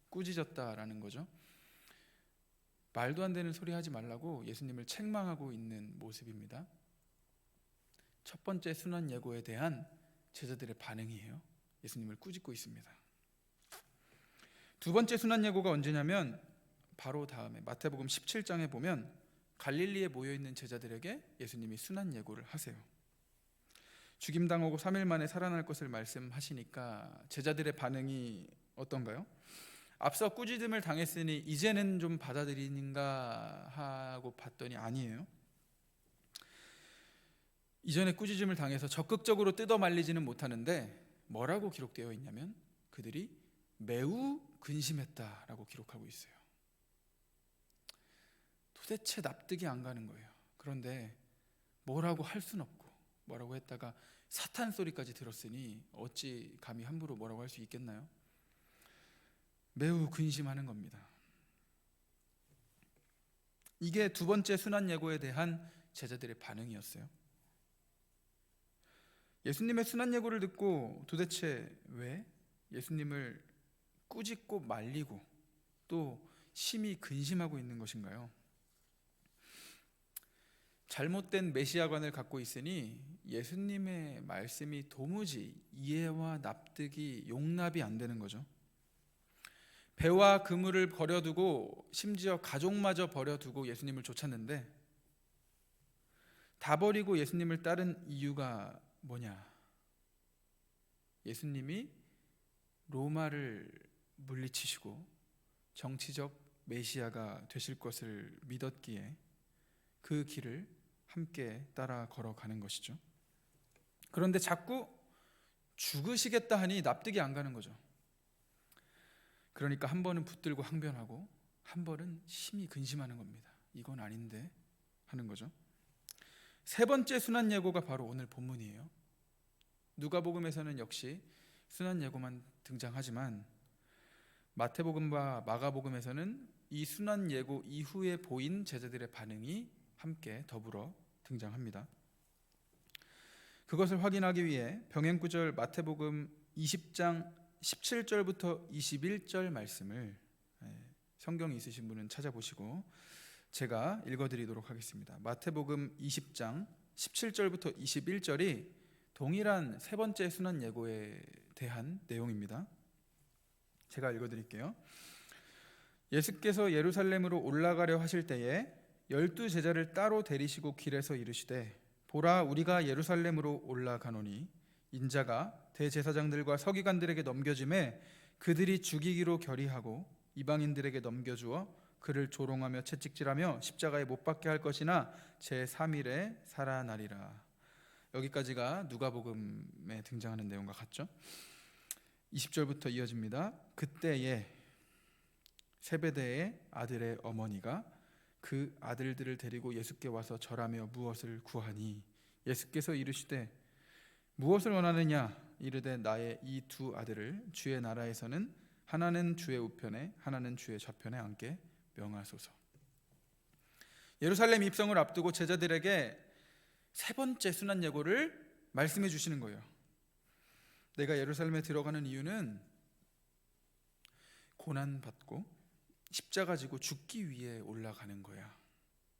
꾸짖었다라는 거죠. 말도 안 되는 소리 하지 말라고 예수님을 책망하고 있는 모습입니다. 첫 번째 순환예고에 대한 제자들의 반응이에요. 예수님을 꾸짖고 있습니다. 두 번째 순환예고가 언제냐면 바로 다음에 마태복음 17장에 보면 갈릴리에 모여있는 제자들에게 예수님이 순환예고를 하세요. 죽임당하고 3일 만에 살아날 것을 말씀하시니까 제자들의 반응이 어떤가요? 앞서 꾸짖음을 당했으니 이제는 좀 받아들이는가 하고 봤더니 아니에요. 이전에 꾸짖음을 당해서 적극적으로 뜯어 말리지는 못하는데 뭐라고 기록되어 있냐면 그들이 매우 근심했다라고 기록하고 있어요. 도대체 납득이 안 가는 거예요. 그런데 뭐라고 할 순 없고 뭐라고 했다가 사탄 소리까지 들었으니 어찌 감히 함부로 뭐라고 할 수 있겠나요? 매우 근심하는 겁니다. 이게 두 번째 순환예고에 대한 제자들의 반응이었어요. 예수님의 순환예고를 듣고 도대체 왜 예수님을 꾸짖고 말리고 또 심히 근심하고 있는 것인가요? 잘못된 메시아관을 갖고 있으니 예수님의 말씀이 도무지 이해와 납득이 용납이 안 되는 거죠. 배와 그물을 버려두고 심지어 가족마저 버려두고 예수님을 쫓았는데 다 버리고 예수님을 따른 이유가 뭐냐? 예수님이 로마를 물리치시고 정치적 메시아가 되실 것을 믿었기에 그 길을 함께 따라 걸어가는 것이죠. 그런데 자꾸 죽으시겠다 하니 납득이 안 가는 거죠. 그러니까 한 번은 붙들고 항변하고 한 번은 심히 근심하는 겁니다. 이건 아닌데 하는 거죠. 세 번째 순환예고가 바로 오늘 본문이에요. 누가복음에서는 역시 순환예고만 등장하지만 마태복음과 마가복음에서는 이 순환 예고 이후에 보인 제자들의 반응이 함께 더불어 등장합니다. 그것을 확인하기 위해 병행 구절 마태복음 20장 17절부터 21절 말씀을 성경이 있으신 분은 찾아보시고 제가 읽어드리도록 하겠습니다. 마태복음 20장 17절부터 21절이 동일한 세 번째 순환 예고에 대한 내용입니다. 제가 읽어드릴게요. 예수께서 예루살렘으로 올라가려 하실 때에 12 제자를 따로 데리시고 길에서 이르시되 보라 우리가 예루살렘으로 올라가노니 인자가 대제사장들과 서기관들에게 넘겨짐에 그들이 죽이기로 결의하고 이방인들에게 넘겨주어 그를 조롱하며 채찍질하며 십자가에 못 박게 할 것이나 제3일에 살아나리라. 여기까지가 누가복음에 등장하는 내용과 같죠? 20절부터 이어집니다. 그때에 세베대의 아들의 어머니가 그 아들들을 데리고 예수께 와서 절하며 무엇을 구하니 예수께서 이르시되 무엇을 원하느냐 이르되 나의 이 두 아들을 주의 나라에서는 하나는 주의 우편에 하나는 주의 좌편에 앉게 명하소서. 예루살렘 입성을 앞두고 제자들에게 세 번째 순환 예고를 말씀해 주시는 거예요. 내가 예루살렘에 들어가는 이유는 고난받고 십자가 지고 죽기 위해 올라가는 거야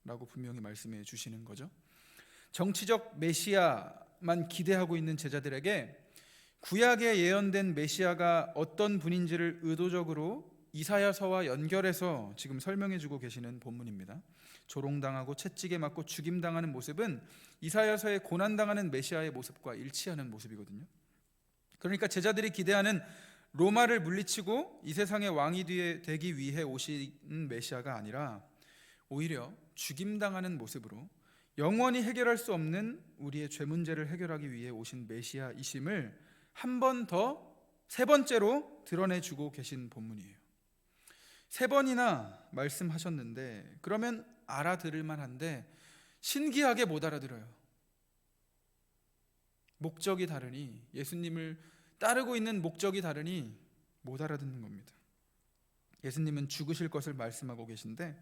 라고 분명히 말씀해 주시는 거죠. 정치적 메시아만 기대하고 있는 제자들에게 구약에 예언된 메시아가 어떤 분인지를 의도적으로 이사야서와 연결해서 지금 설명해 주고 계시는 본문입니다. 조롱당하고 채찍에 맞고 죽임당하는 모습은 이사야서의 고난당하는 메시아의 모습과 일치하는 모습이거든요. 그러니까 제자들이 기대하는 로마를 물리치고 이 세상의 왕이 되기 위해 오신 메시아가 아니라 오히려 죽임당하는 모습으로 영원히 해결할 수 없는 우리의 죄 문제를 해결하기 위해 오신 메시아이심을 한 번 더 세 번째로 드러내주고 계신 본문이에요. 세 번이나 말씀하셨는데 그러면 알아들을 만한데 신기하게 못 알아들어요. 목적이 다르니 예수님을 따르고 있는 목적이 다르니 못 알아듣는 겁니다. 예수님은 죽으실 것을 말씀하고 계신데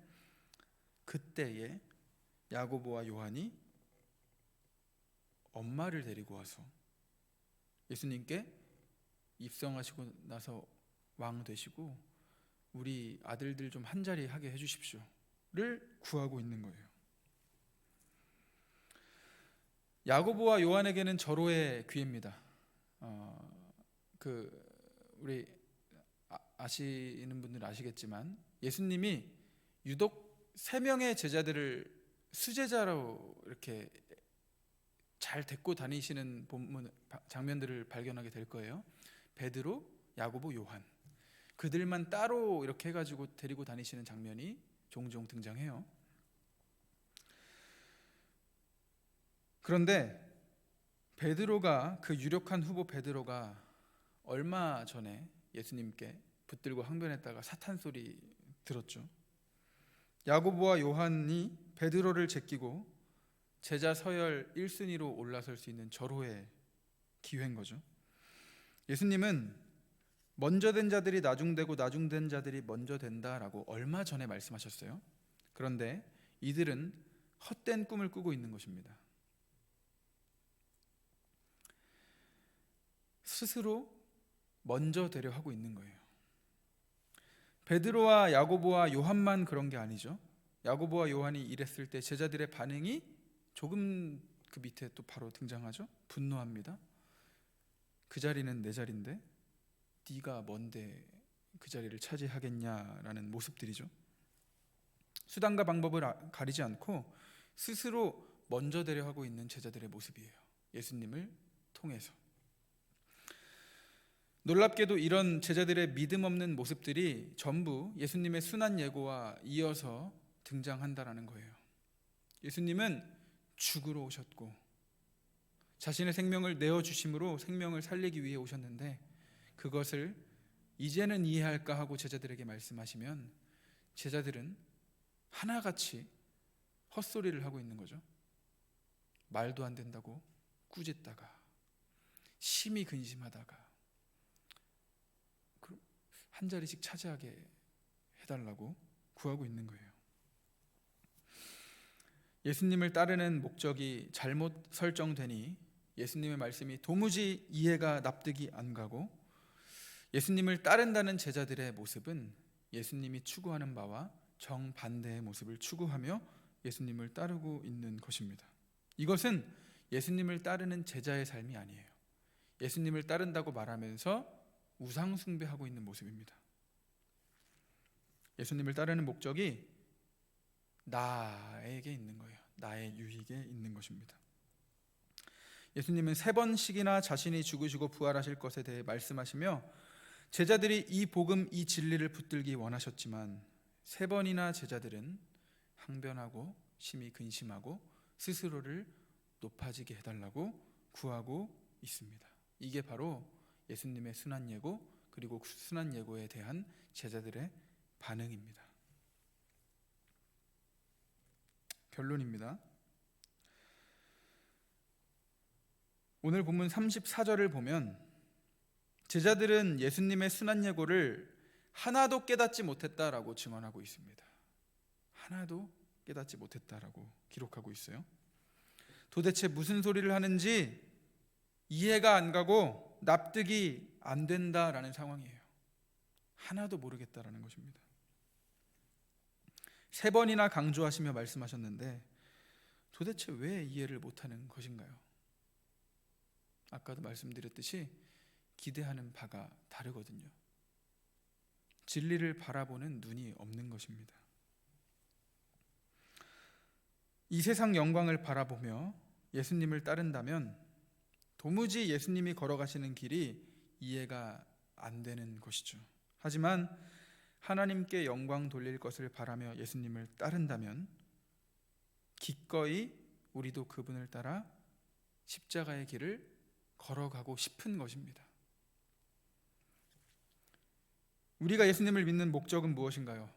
그때에 야고보와 요한이 엄마를 데리고 와서 예수님께 입성하시고 나서 왕 되시고 우리 아들들 좀 한 자리 하게 해주십시오를 구하고 있는 거예요. 야고보와 요한에게는 절호의 기회입니다. 우리 아시는 분들은 아시겠지만 예수님이 유독 3명의 제자들을 수제자로 이렇게 잘 데리고 다니시는 장면들을 발견하게 될 거예요. 베드로, 야고보, 요한 그들만 따로 이렇게 해가지고 데리고 다니시는 장면이 종종 등장해요. 그런데 베드로가 그 유력한 후보 베드로가 얼마 전에 예수님께 붙들고 항변했다가 사탄 소리 들었죠. 야고보와 요한이 베드로를 제끼고 제자 서열 1순위로 올라설 수 있는 절호의 기회인 거죠. 예수님은 먼저 된 자들이 나중되고 나중된 자들이 먼저 된다라고 얼마 전에 말씀하셨어요. 그런데 이들은 헛된 꿈을 꾸고 있는 것입니다. 스스로 먼저 되려 하고 있는 거예요. 베드로와 야고보와 요한만 그런 게 아니죠. 야고보와 요한이 이랬을 때 제자들의 반응이 조금 그 밑에 또 바로 등장하죠. 분노합니다. 그 자리는 내 자리인데 네가 뭔데 그 자리를 차지하겠냐라는 모습들이죠. 수단과 방법을 가리지 않고 스스로 먼저 되려 하고 있는 제자들의 모습이에요. 예수님을 통해서. 놀랍게도 이런 제자들의 믿음 없는 모습들이 전부 예수님의 순환 예고와 이어서 등장한다라는 거예요. 예수님은 죽으러 오셨고 자신의 생명을 내어주심으로 생명을 살리기 위해 오셨는데 그것을 이제는 이해할까 하고 제자들에게 말씀하시면 제자들은 하나같이 헛소리를 하고 있는 거죠. 말도 안 된다고 꾸짖다가 심히 근심하다가 한 자리씩 차지하게 해달라고 구하고 있는 거예요. 예수님을 따르는 목적이 잘못 설정되니 예수님의 말씀이 도무지 이해가 납득이 안 가고, 예수님을 따른다는 제자들의 모습은 예수님이 추구하는 바와 정반대의 모습을 추구하며 예수님을 따르고 있는 것입니다. 이것은 예수님을 따르는 제자의 삶이 아니에요. 예수님을 따른다고 말하면서 우상 숭배하고 있는 모습입니다. 예수님을 따르는 목적이 나에게 있는 거예요. 나의 유익에 있는 것입니다. 예수님은 3번씩이나 자신이 죽으시고 부활하실 것에 대해 말씀하시며 제자들이 이 복음, 이 진리를 붙들기 원하셨지만 3번이나 제자들은 항변하고 심히 근심하고 스스로를 높아지게 해달라고 구하고 있습니다. 이게 바로 예수님의 순환 예고, 그리고 그 순환 예고에 대한 제자들의 반응입니다. 결론입니다. 오늘 본문 34절을 보면 제자들은 예수님의 순환 예고를 하나도 깨닫지 못했다라고 증언하고 있습니다. 하나도 깨닫지 못했다라고 기록하고 있어요. 도대체 무슨 소리를 하는지 이해가 안 가고 납득이 안 된다라는 상황이에요. 하나도 모르겠다라는 것입니다. 3번이나 강조하시며 말씀하셨는데 도대체 왜 이해를 못하는 것인가요? 아까도 말씀드렸듯이 기대하는 바가 다르거든요. 진리를 바라보는 눈이 없는 것입니다. 이 세상 영광을 바라보며 예수님을 따른다면 도무지 예수님이 걸어가시는 길이 이해가 안 되는 것이죠. 하지만 하나님께 영광 돌릴 것을 바라며 예수님을 따른다면 기꺼이 우리도 그분을 따라 십자가의 길을 걸어가고 싶은 것입니다. 우리가 예수님을 믿는 목적은 무엇인가요?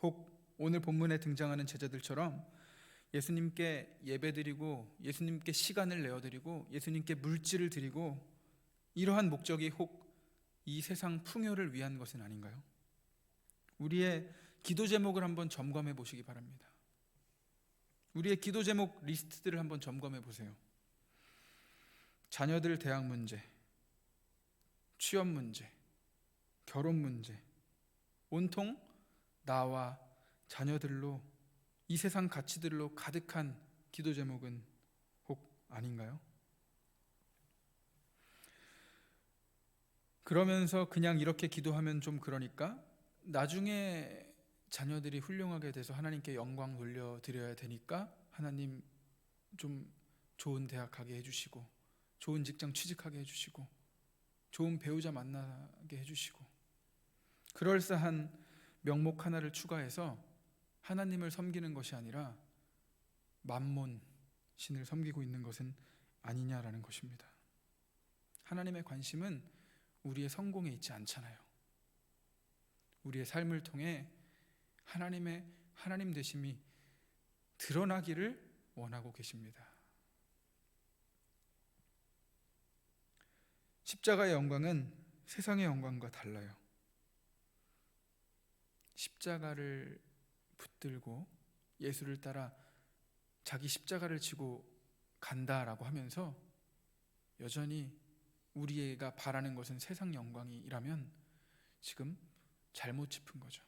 혹 오늘 본문에 등장하는 제자들처럼 예수님께 예배드리고 예수님께 시간을 내어드리고 예수님께 물질을 드리고 이러한 목적이 혹 이 세상 풍요를 위한 것은 아닌가요? 우리의 기도 제목을 한번 점검해 보시기 바랍니다. 우리의 기도 제목 리스트들을 한번 점검해 보세요. 자녀들 대학 문제, 취업 문제, 결혼 문제, 온통 나와 자녀들로 이 세상 가치들로 가득한 기도 제목은 혹 아닌가요? 그러면서 그냥 이렇게 기도하면 좀 그러니까 나중에 자녀들이 훌륭하게 돼서 하나님께 영광 돌려드려야 되니까 하나님 좀 좋은 대학 가게 해주시고 좋은 직장 취직하게 해주시고 좋은 배우자 만나게 해주시고 그럴싸한 명목 하나를 추가해서 하나님을 섬기는 것이 아니라 맘몬 신을 섬기고 있는 것은 아니냐라는 것입니다. 하나님의 관심은 우리의 성공에 있지 않잖아요. 우리의 삶을 통해 하나님의 하나님 되심이 드러나기를 원하고 계십니다. 십자가의 영광은 세상의 영광과 달라요. 십자가를 붙들고 예수를 따라 자기 십자가를 지고 간다라고 하면서 여전히 우리가 바라는 것은 세상 영광이라면 지금 잘못 짚은 거죠.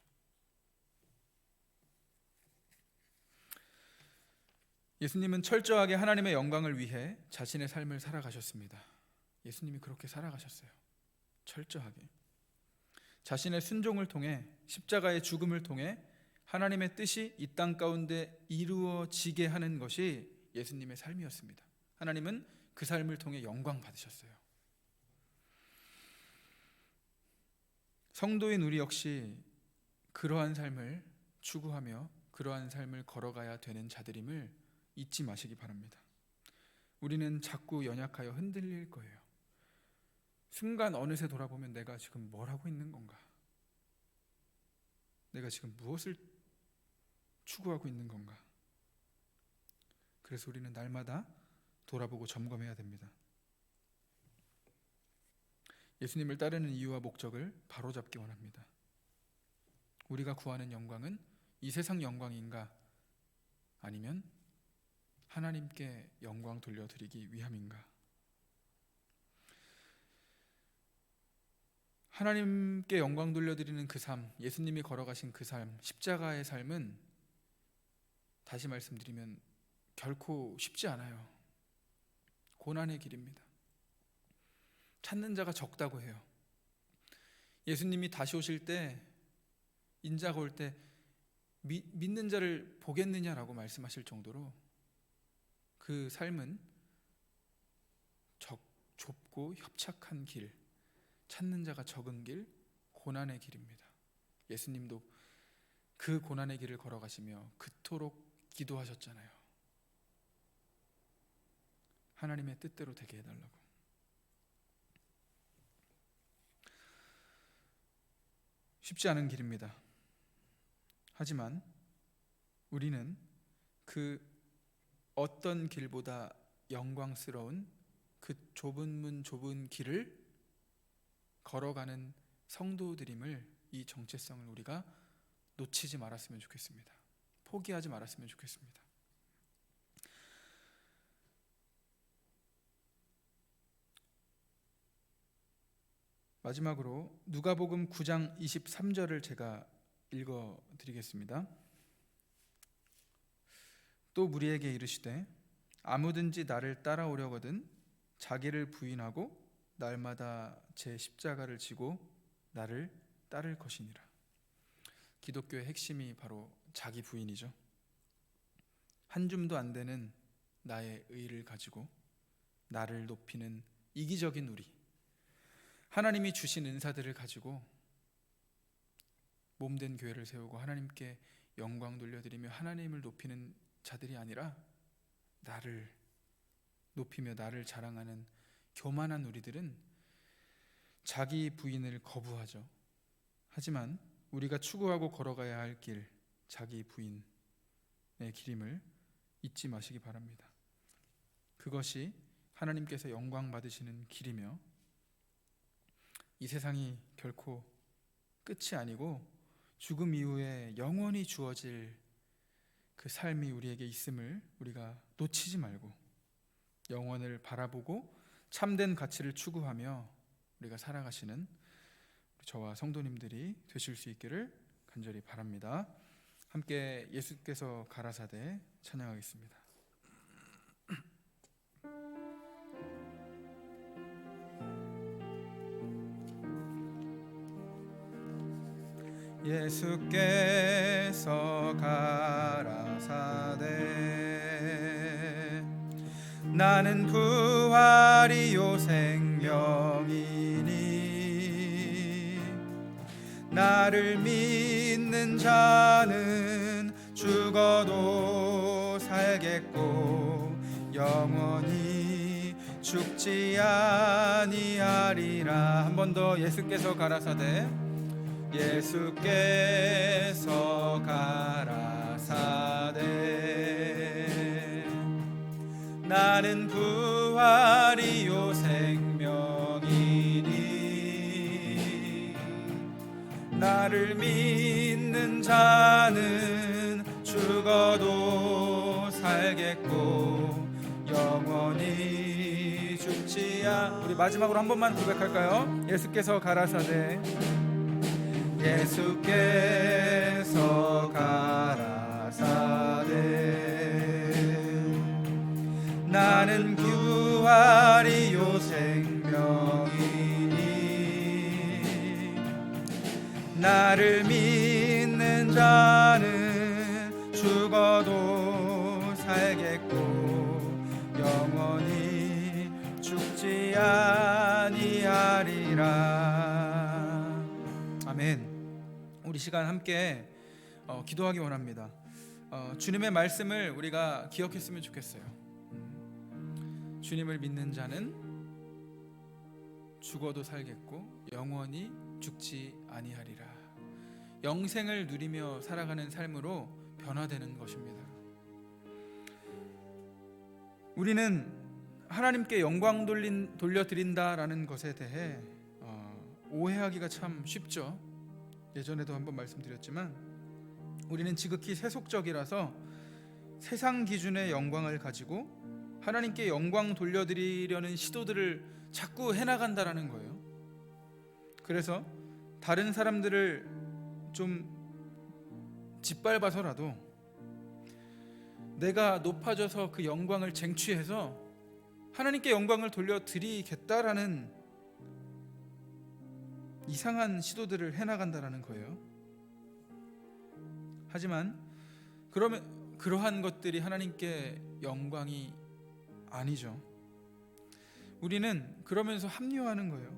예수님은 철저하게 하나님의 영광을 위해 자신의 삶을 살아가셨습니다. 예수님이 그렇게 살아가셨어요. 철저하게. 자신의 순종을 통해 십자가의 죽음을 통해 하나님의 뜻이 이 땅 가운데 이루어지게 하는 것이 예수님의 삶이었습니다. 하나님은 그 삶을 통해 영광 받으셨어요. 성도인 우리 역시 그러한 삶을 추구하며 그러한 삶을 걸어가야 되는 자들임을 잊지 마시기 바랍니다. 우리는 자꾸 연약하여 흔들릴 거예요. 순간 어느새 돌아보면 내가 지금 뭘 하고 있는 건가? 내가 지금 무엇을 추구하고 있는 건가? 그래서 우리는 날마다 돌아보고 점검해야 됩니다. 예수님을 따르는 이유와 목적을 바로잡기 원합니다. 우리가 구하는 영광은 이 세상 영광인가, 아니면 하나님께 영광 돌려드리기 위함인가? 하나님께 영광 돌려드리는 그 삶, 예수님이 걸어가신 그 삶, 십자가의 삶은 다시 말씀드리면 결코 쉽지 않아요. 고난의 길입니다. 찾는 자가 적다고 해요. 예수님이 다시 오실 때, 인자가 올 때 믿는 자를 보겠느냐라고 말씀하실 정도로 그 삶은 좁고 협착한 길, 찾는 자가 적은 길, 고난의 길입니다. 예수님도 그 고난의 길을 걸어가시며 그토록 기도하셨잖아요. 하나님의 뜻대로 되게 해달라고. 쉽지 않은 길입니다. 하지만 우리는 그 어떤 길보다 영광스러운 그 좁은 문 좁은 길을 걸어가는 성도들임을, 이 정체성을 우리가 놓치지 말았으면 좋겠습니다. 포기하지 말았으면 좋겠습니다. 마지막으로 누가복음 9장 23절을 제가 읽어드리겠습니다. 또 무리에게 이르시되 아무든지 나를 따라오려거든 자기를 부인하고 날마다 제 십자가를 지고 나를 따를 것이니라. 기독교의 핵심이 바로 자기 부인이죠. 한 줌도 안 되는 나의 의를 가지고 나를 높이는 이기적인 우리, 하나님이 주신 은사들을 가지고 몸된 교회를 세우고 하나님께 영광 돌려드리며 하나님을 높이는 자들이 아니라 나를 높이며 나를 자랑하는 교만한 우리들은 자기 부인을 거부하죠. 하지만 우리가 추구하고 걸어가야 할 길, 자기 부인의 길임을 잊지 마시기 바랍니다. 그것이 하나님께서 영광 받으시는 길이며 이 세상이 결코 끝이 아니고 죽음 이후에 영원히 주어질 그 삶이 우리에게 있음을 우리가 놓치지 말고 영원을 바라보고 참된 가치를 추구하며 우리가 살아가시는 저와 성도님들이 되실 수 있기를 간절히 바랍니다. 함께 예수께서 가라사대 찬양하겠습니다. 예수께서 가라사대 나는 부활이요 생명이니 나를 믿는 자는 죽어도 살겠고 영원히 죽지 아니하리라. 한 번 더 예수께서 가라사대 예수께서 가라사대 나는 부활이요 생명이니 나를 믿는 자는 죽어도 살겠고 영원히 죽지 않. 우리 마지막으로 한 번만 고백할까요? 예수께서 가라사대 예수께서 가라사대 나는 부활이요 생명이니 나를 믿는 자는 죽어도 살겠고 영원히 죽지 아니하리라. 아멘. 우리 시간 함께 기도하기 원합니다. 주님의 말씀을 우리가 기억했으면 좋겠어요. 주님을 믿는 자는 죽어도 살겠고 영원히 죽지 아니하리라. 영생을 누리며 살아가는 삶으로 변화되는 것입니다. 우리는 하나님께 영광 돌려드린다라는 것에 대해 오해하기가 참 쉽죠. 예전에도 한번 말씀드렸지만 우리는 지극히 세속적이라서 세상 기준의 영광을 가지고 하나님께 영광 돌려드리려는 시도들을 자꾸 해나간다라는 거예요. 그래서 다른 사람들을 좀 짓밟아서라도 내가 높아져서 그 영광을 쟁취해서 하나님께 영광을 돌려드리겠다라는 이상한 시도들을 해나간다라는 거예요. 하지만 그러한 것들이 하나님께 영광이 아니죠. 우리는 그러면서 합리화하는 거예요.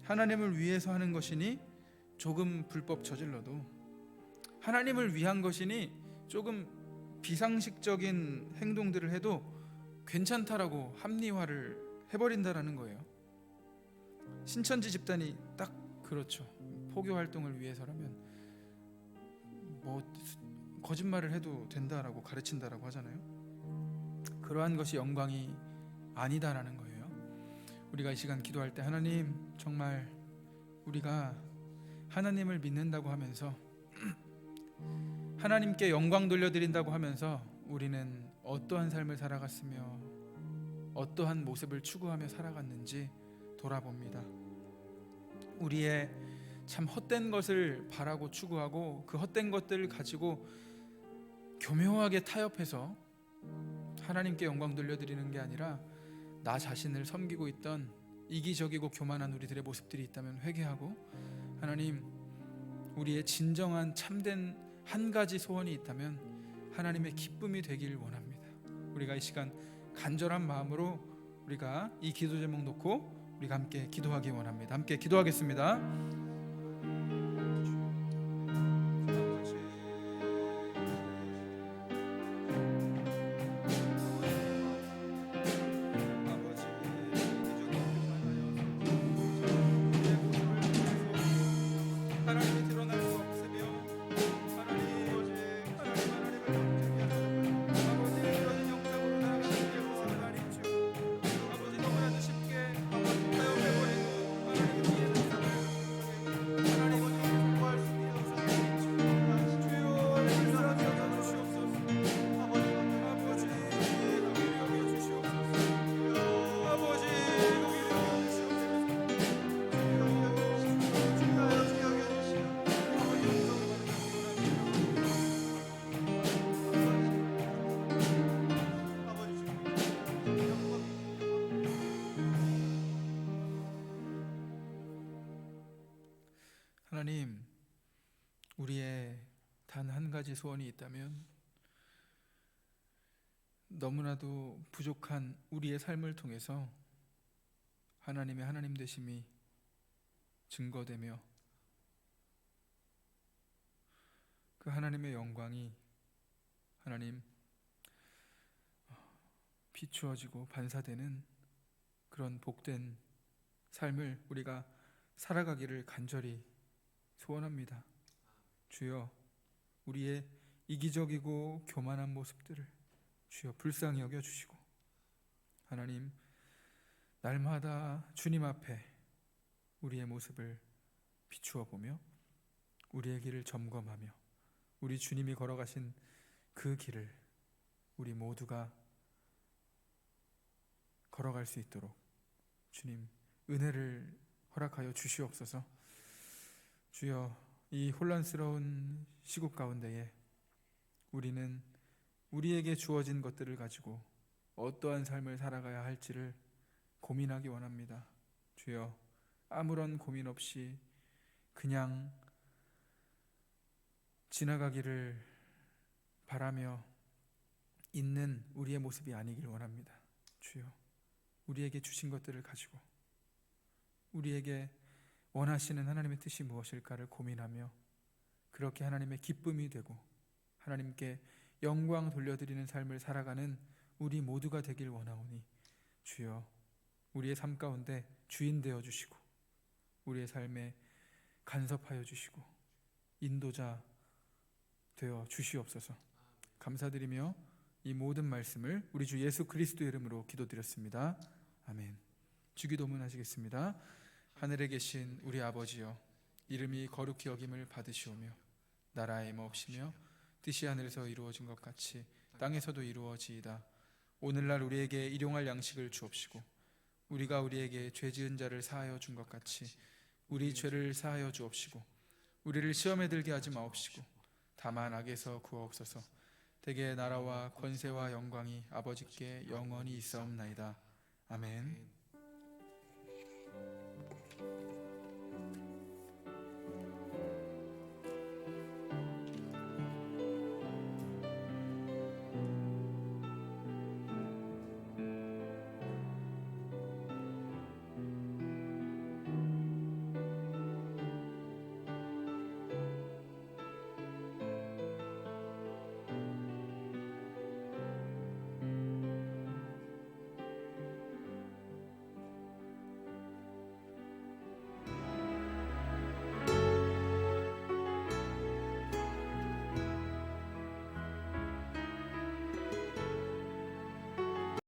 하나님을 위해서 하는 것이니 조금 불법 저질러도, 하나님을 위한 것이니 조금 비상식적인 행동들을 해도 괜찮다라고 합리화를 해버린다라는 거예요. 신천지 집단이 딱 그렇죠. 포교 활동을 위해서라면 뭐 거짓말을 해도 된다라고 가르친다라고 하잖아요. 그러한 것이 영광이 아니다라는 거예요. 우리가 이 시간 기도할 때 하나님, 정말 우리가 하나님을 믿는다고 하면서 하나님께 영광 돌려드린다고 하면서 우리는 어떠한 삶을 살아갔으며 어떠한 모습을 추구하며 살아갔는지 돌아봅니다. 우리의 참 헛된 것을 바라고 추구하고 그 헛된 것들을 가지고 교묘하게 타협해서 하나님께 영광 돌려드리는 게 아니라 나 자신을 섬기고 있던 이기적이고 교만한 우리들의 모습들이 있다면 회개하고, 하나님, 우리의 진정한 참된 한 가지 소원이 있다면 하나님의 기쁨이 되길 원합니다. 우리가 이 시간 간절한 마음으로 우리가 이 기도 제목 놓고 우리가 함께 기도하기 원합니다. 함께 기도하겠습니다. 하나님이 드러날 수 없으며 하나님 영광으로 나아가는 게 하나님 주 아버지, 너무나도 쉽게 타협해버리고 하나님 이해는 하나님 공부할 수 있는 주여 일어나 주시옵소서. 아버지 여기 여겨 주시옵소서. 아버지 여기 여겨 주시옵소서. 하나님, 우리의 단 한 가지 소원이 있다면 너무나도 부족한 우리의 삶을 통해서 하나님의 하나님 되심이 증거되며 그 하나님의 영광이 하나님 비추어지고 반사되는 그런 복된 삶을 우리가 살아가기를 간절히 소원합니다. 주여, 우리의 이기적이고 교만한 모습들을 주여 불쌍히 여겨주시고, 하나님, 날마다 주님 앞에 우리의 모습을 비추어 보며 우리의 길을 점검하며 우리 주님이 걸어가신 그 길을 우리 모두가 걸어갈 수 있도록 주님 은혜를 허락하여 주시옵소서. 주여, 이 혼란스러운 시국 가운데에 우리는 우리에게 주어진 것들을 가지고 어떠한 삶을 살아가야 할지를 고민하기 원합니다. 주여, 아무런 고민 없이 그냥 지나가기를 바라며 있는 우리의 모습이 아니길 원합니다. 주여, 우리에게 주신 것들을 가지고 우리에게 원하시는 하나님의 뜻이 무엇일까를 고민하며 그렇게 하나님의 기쁨이 되고 하나님께 영광 돌려드리는 삶을 살아가는 우리 모두가 되길 원하오니 주여, 우리의 삶 가운데 주인 되어 주시고 우리의 삶에 간섭하여 주시고 인도자 되어 주시옵소서. 감사드리며 이 모든 말씀을 우리 주 예수 그리스도의 이름으로 기도드렸습니다. 아멘. 주기도문 하시겠습니다. 하늘에 계신 우리 아버지여, 이름이 거룩히 여김을 받으시오며 나라의 몫이며 뜻이 하늘에서 이루어진 것 같이 땅에서도 이루어지이다. 오늘날 우리에게 일용할 양식을 주옵시고 우리가 우리에게 죄 지은 자를 사하여 준 것 같이 우리 죄를 사하여 주옵시고 우리를 시험에 들게 하지 마옵시고 다만 악에서 구하옵소서. 대개 나라와 권세와 영광이 아버지께 영원히 있사옵나이다. 아멘.